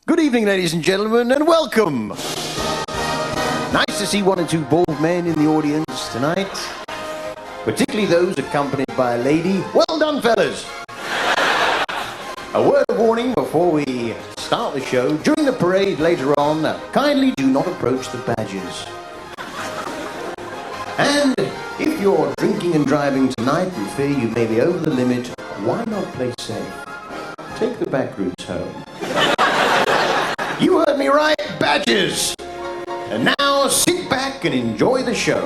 Good evening, ladies and gentlemen, and welcome. Nice to see one or two bald men in the audience tonight, particularly those accompanied by a lady. Well done, fellas. A word of warning before we start the show. During the parade later on, kindly do not approach the badges. And if you're drinking and driving tonight and fear you may be over the limit, why not play safe? Take the back routes home. You heard me right, badges! And now sit back and enjoy the show.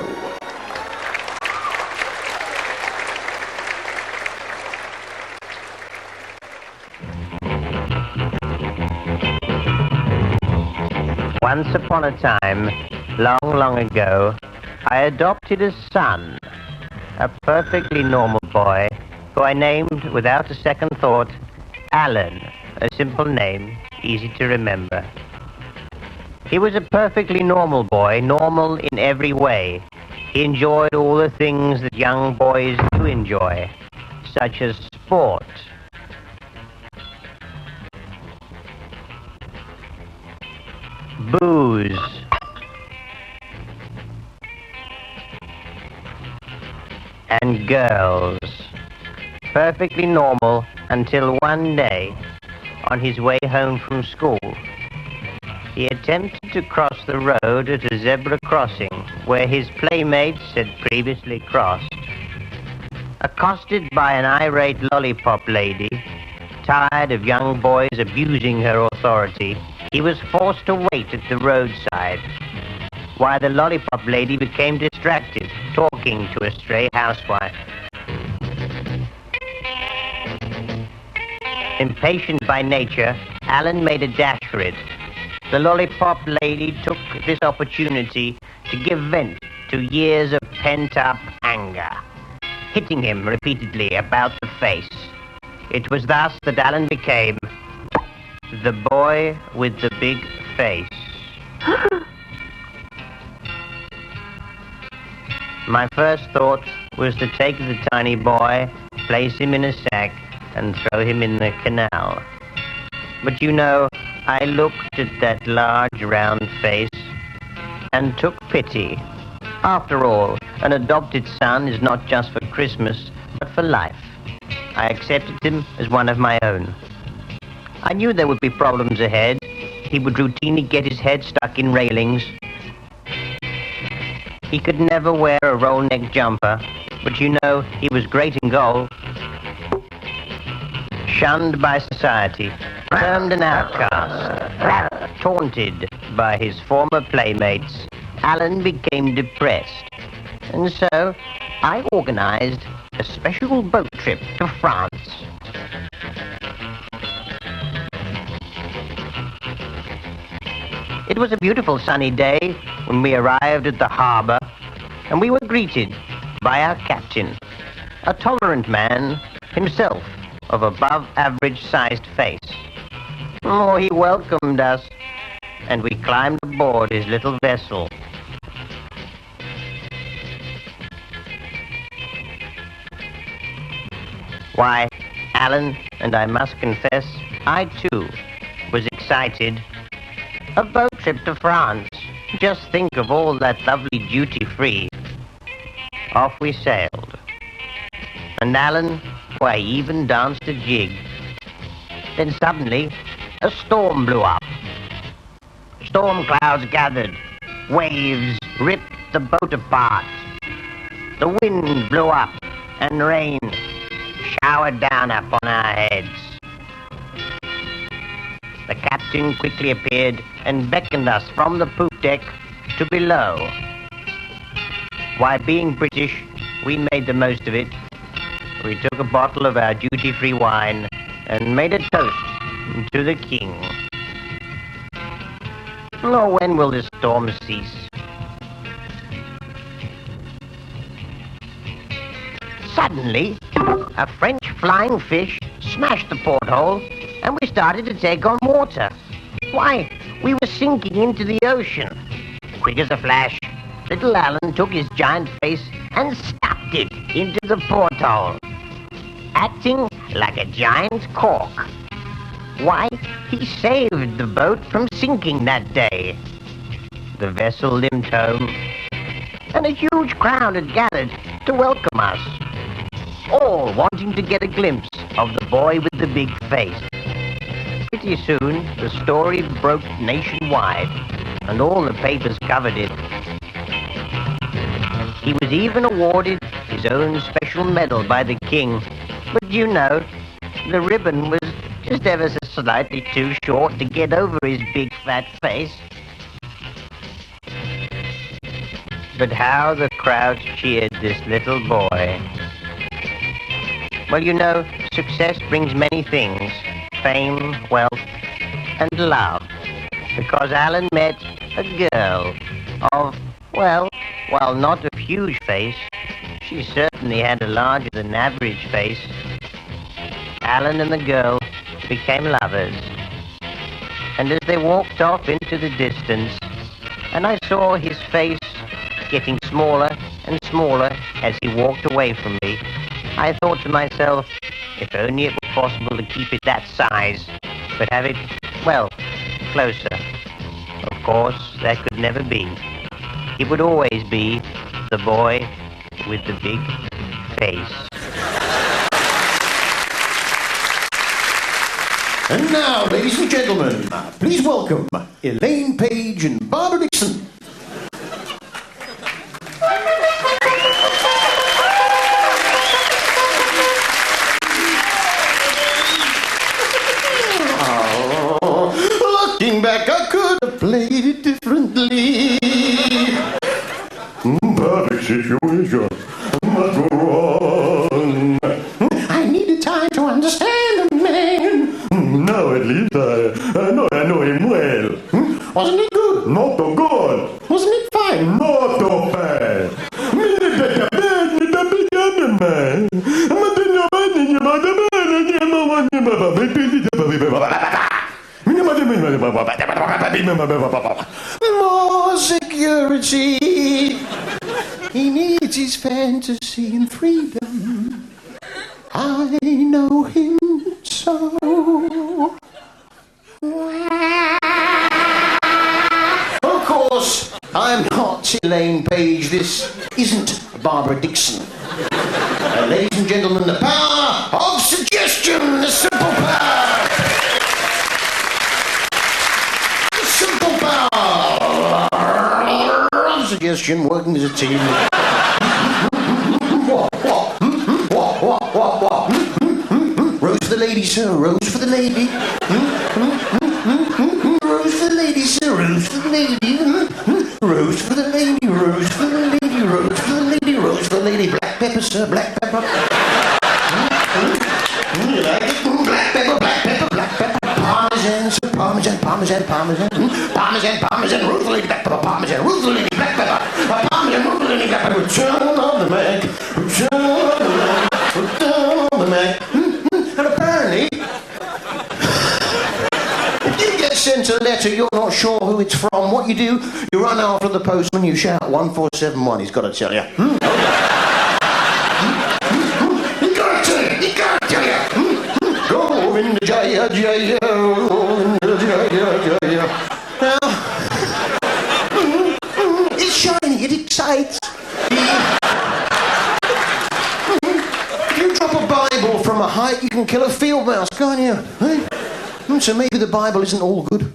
Once upon a time, long, long ago, I adopted a son, a perfectly normal boy, who I named, without a second thought, Alan, a simple name, easy to remember. He was a perfectly normal boy, normal in every way. He enjoyed all the things that young boys do enjoy, such as sport, booze, and girls. Perfectly normal until one day, on his way home from school, he attempted to cross the road at a zebra crossing where his playmates had previously crossed. Accosted by an irate lollipop lady, tired of young boys abusing her authority, he was forced to wait at the roadside, while the lollipop lady became distracted, talking to a stray housewife. Impatient by nature, Alan made a dash for it. The lollipop lady took this opportunity to give vent to years of pent-up anger, hitting him repeatedly about the face. It was thus that Alan became the boy with the big face. My first thought was to take the tiny boy, place him in a sack, and throw him in the canal. But you know, I looked at that large round face and took pity. After all, an adopted son is not just for Christmas, but for life. I accepted him as one of my own. I knew there would be problems ahead. He would routinely get his head stuck in railings. He could never wear a roll-neck jumper, but you know, he was great in goal. Shunned by society, termed an outcast, taunted by his former playmates, Alan became depressed. And so, I organized a special boat trip to France. It was a beautiful sunny day when we arrived at the harbor, and we were greeted by our captain, a tolerant man, himself of above-average-sized face. Oh, he welcomed us, and we climbed aboard his little vessel. Why, Alan, and I must confess, I too was excited. A boat trip to France. Just think of all that lovely duty-free. Off we sailed. And Alan, why, he even danced a jig. Then suddenly, a storm blew up. Storm clouds gathered. Waves ripped the boat apart. The wind blew up, and rain showered down upon our heads. The captain quickly appeared and beckoned us from the poop deck to below. Why, being British, we made the most of it. We took a bottle of our duty-free wine and made a toast to the king. Oh, when will this storm cease? Suddenly, a French flying fish smashed the porthole, and we started to take on water. Why, we were sinking into the ocean. Quick as a flash, little Alan took his giant face and stuffed it into the porthole, acting like a giant cork. Why, He saved the boat from sinking that day. The vessel limped home, and a huge crowd had gathered to welcome us, all wanting to get a glimpse of the boy with the big face. Pretty soon, the story broke nationwide, and all the papers covered it. He was even awarded his own special medal by the king, but you know, the ribbon was just ever so slightly too short to get over his big fat face. But how the crowd cheered this little boy. Well, you know, success brings many things. Fame, wealth, and love. Because Alan met a girl of, well, while not a huge face, she certainly had a larger than average face. Alan and the girl became lovers. And as they walked off into the distance, and I saw his face getting smaller and smaller as he walked away from me, I thought to myself, if only it were possible to keep it that size, but have it, well, closer. Of course, that could never be. He would always be the boy with the big face. And now, ladies and gentlemen, please welcome Elaine Page and Barbara Dixon. Looking back, I could have played it differently. Perfect situation. What's wrong? I needed time to understand the man. Now at least I know him well. Wasn't it good? Not so good. Wasn't it fine? Not so bad. More security. He needs his fantasy and freedom. I know him so. Of course, I'm not Elaine Page. This isn't Barbara Dixon. Ladies and gentlemen, the power of suggestion, the simple power. The simple power of suggestion, working as a team. Rose for the lady, sir. Rose for the lady. Rose for the lady, sir. Rose for the lady. Rose for the lady. Rose for the lady. Rose for the lady. Rose for the lady. Black pepper, sir. Black pepper. You like it? Black pepper, black pepper, black pepper. Parmesan, sir. Parmesan, parmesan, parmesan. Parmesan, parmesan. Rose for the lady. Black pepper, parmesan. Rose for the lady. Black pepper. Parmesan, rose for the lady. Black pepper. Return on the Mac. Return on the Mac. Return on the Mac. And apparently, if you get sent a letter, you're not sure who it's from. What you do, you run after the postman, you shout 1471. He's got to tell you. He got to tell you. He got to tell you. Govinda Jaya Jaya. Govinda Jaya Jaya. Now, it's shiny. It excites. If you drop a Bible from a height, you can kill a field mouse, can't you? Hey? So maybe the Bible isn't all good.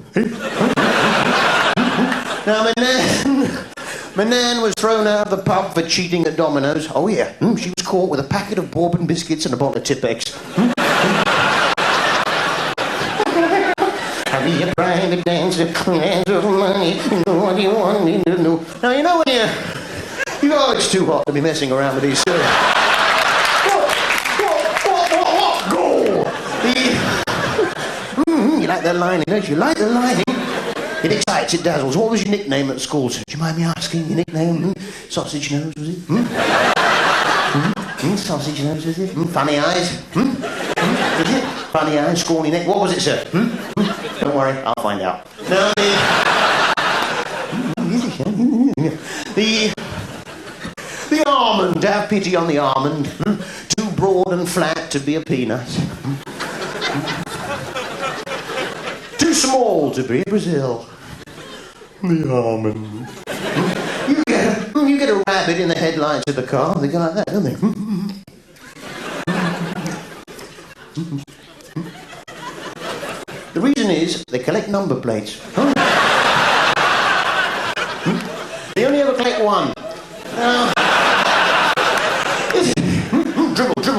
Now, my nan was thrown out of the pub for cheating at dominoes. Oh, yeah. She was caught with a packet of bourbon biscuits and a bottle of Tipex. I'll be a private dancer, hands of money, you know what you want me to do. Now, you know when you oh, it's too hot to be messing around with these. You like that lining, don't you? Like the lining? It excites, it dazzles. What was your nickname at school? Do you mind me asking your nickname? Sausage nose, was it? Sausage nose, was it? Funny eyes? Is it? Funny eyes, scrawny neck. What was it, sir? Don't worry, I'll find out. Now, the almond, have pity on the almond. Too broad and flat to be a peanut. Too small to be Brazil. The almond. You get a rabbit in the headlights of the car, they go like that, don't they? The reason is they collect number plates. They only ever collect one.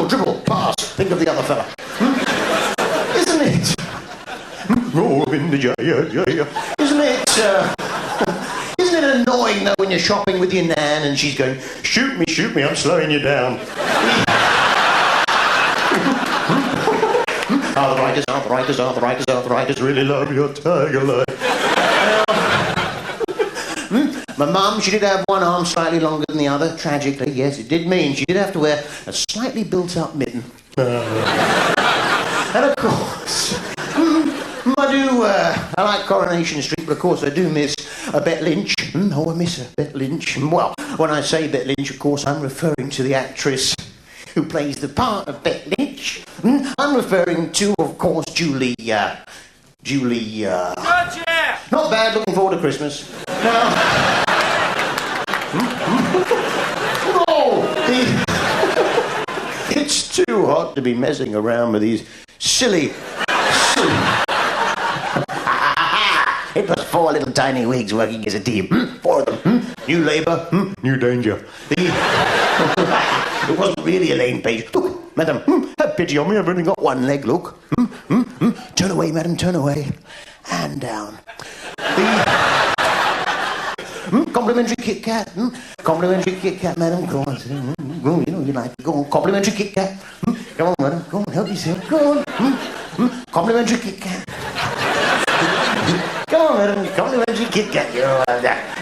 Dribble, pass. Think of the other fella. Isn't it? Oh, in the yeah. Isn't it annoying though when you're shopping with your nan and she's going, shoot me, I'm slowing you down. Arthritis, really love your tiger life. My mum, she did have one arm slightly longer than the other, tragically, yes, it did mean she did have to wear a slightly built-up mitten. And of course, I like Coronation Street, but of course I do miss a Bet Lynch. I miss a Bet Lynch. Well, when I say Bet Lynch, of course, I'm referring to the actress who plays the part of Bet Lynch. I'm referring to, of course, Julie. Gotcha! Not bad, looking forward to Christmas. Now... It's too hot to be messing around with these silly... It was 4 little tiny wigs working as a team. 4 of them. New Labour, New Danger. It wasn't really Elaine Page. Look, madam, have pity on me, I've only got 1 leg, look. Turn away, madam, turn away. And down. Complimentary Kit Kat. Complimentary Kit Kat, madam. Go on. Go, you know you like it. Go on. Complimentary Kit Kat. Come on, madam. Go on, help yourself. Go on. Complimentary Kit Kat. Come on, madam. Complimentary Kit Kat.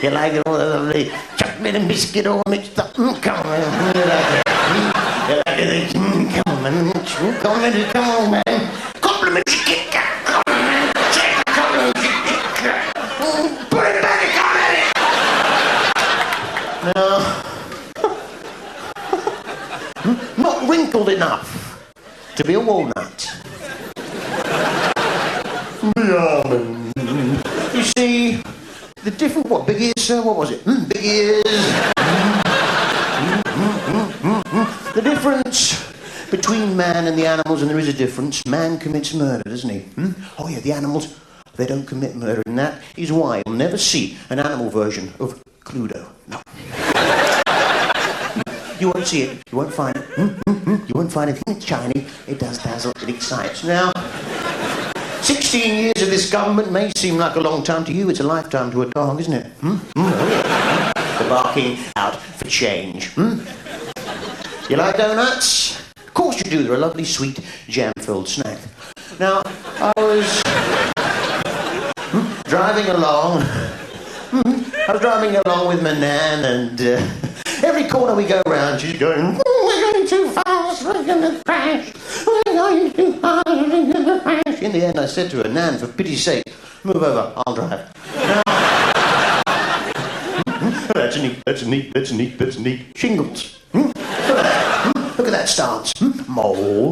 You like it all lovely. Chocolate and biscuit all mixed up. Come on, madam. You like it. You like it. Come on, madam. Come on, madam. Complimentary Kit Kat. Complimentary Kit Kat. Put it back and come at it. Now, not wrinkled enough to be a walnut. The almond. You see, the different... What, big ears, sir? What was it? Big ears. The difference between man and the animals, and there is a difference. Man commits murder, doesn't he? Oh, yeah, the animals, they don't commit murder, and that is why you'll never see an animal version of Cluedo. No. You won't see it. You won't find it. You won't find it. It's shiny. It does dazzle. It excites. Now, 16 years of this government may seem like a long time to you. It's a lifetime to a dog, isn't it? They're barking out for change. You like donuts? Of course you do. They're a lovely, sweet, jam-filled snack. Now, I was driving along. I was driving along with my nan, and every corner we go round, she's going, we're going too fast, we're going to crash. We're going too fast, we're going to crash. In the end, I said to her, Nan, for pity's sake, move over, I'll drive. That's neat. Shingles. Look at that stance. Mole.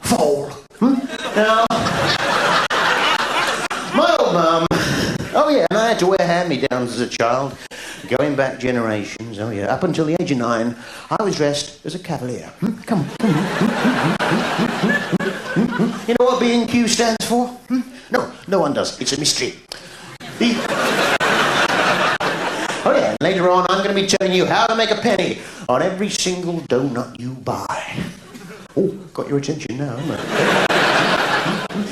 Foal. Now, my old mum. Oh yeah, and I had to wear hand-me-downs as a child, going back generations. Oh yeah, up until the age of 9, I was dressed as a cavalier. Come on. You know what B&Q stands for? No one does. It's a mystery. Oh yeah, later on I'm going to be telling you how to make a penny on every single donut you buy. Oh, got your attention now, haven't I?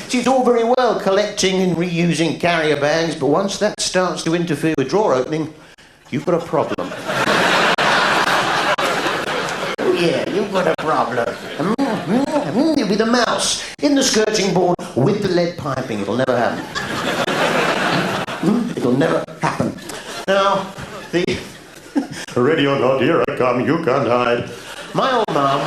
See, it's all very well collecting and reusing carrier bags, but once that starts to interfere with drawer opening, you've got a problem. Oh yeah, you've got a problem. You'll be the mouse in the skirting board with the lead piping. It'll never happen. It'll never happen. Now, ready or not, here I come, you can't hide. My old mum